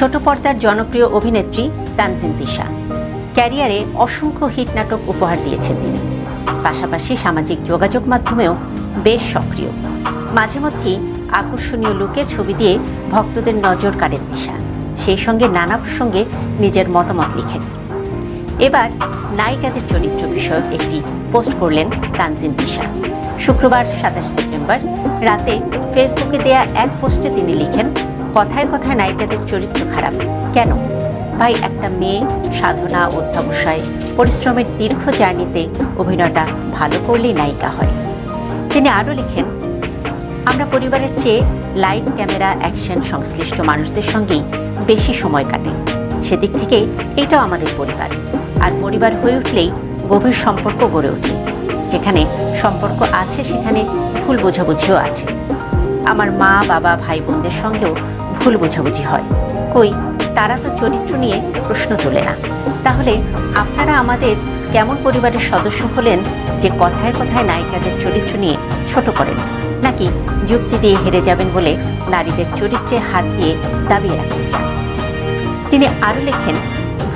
ছোট পর্দার জনপ্রিয় অভিনেত্রী তানজিন তিশা। ক্যারিয়ারে অসংখ্য হিট নাটক উপহার দিয়েছেন তিনি। পাশাপাশি সামাজিক যোগাযোগ মাধ্যমেও বেশ সক্রিয়। মাঝে মধ্যেই আকর্ষণীয় লুকে ছবি দিয়ে ভক্তদের নজর কাড়েন তিশা। সেই সঙ্গে নানা প্রসঙ্গে নিজের মতামত লিখেন। এবার নায়িকাদের চরিত্র বিষয়ক একটি পোস্ট করলেন তানজিন তিশা। শুক্রবার 27 সেপ্টেম্বর রাতে ফেসবুকে দেয়া এক পোস্টে তিনি লিখেন, কথায় কথায় নায়িকাদের চরিত্র খারাপ কেন ভাই? একটা মেয়ে সাধনা, অধ্যবসায়, পরিশ্রমের দীর্ঘ জার্নিতে অভিনয়টা ভালো করলেই নায়িকা হয়। তিনি আরও লিখেন, আমরা পরিবারের চেয়ে লাইট, ক্যামেরা, অ্যাকশন সংশ্লিষ্ট মানুষদের সঙ্গেই বেশি সময় কাটে। সেদিক থেকে এটাও আমাদের পরিবার। আর পরিবার হয়ে উঠলেই গভীর সম্পর্ক গড়ে ওঠে। যেখানে সম্পর্ক আছে সেখানে ভুল বোঝাবুঝিও আছে। আমার মা, বাবা, ভাই বোনদের সঙ্গেও ভুল বোঝাবুঝি হয়। কই, তারা তো চরিত্র নিয়ে প্রশ্ন তোলে না। তাহলে আপনারা আমাদের কেমন পরিবারের সদস্য হলেন যে কথায় কথায় নায়িকাদের চরিত্র নিয়ে ছোট করেন, নাকি যুক্তি দিয়ে হেরে যাবেন বলে নারীদের চরিত্রে হাত দিয়ে দাবিয়ে রাখতে চান? তিনি আরও লেখেন,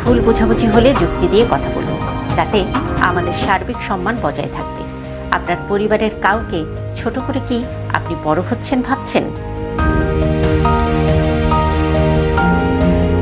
ভুল বোঝাবুঝি হলে যুক্তি দিয়ে কথা বলুন, তাতে আমাদের সার্বিক সম্মান বজায় থাকবে। আপনার পরিবারের কাউকে ছোট করে কি আপনি বড় হচ্ছেন ভাবছেন?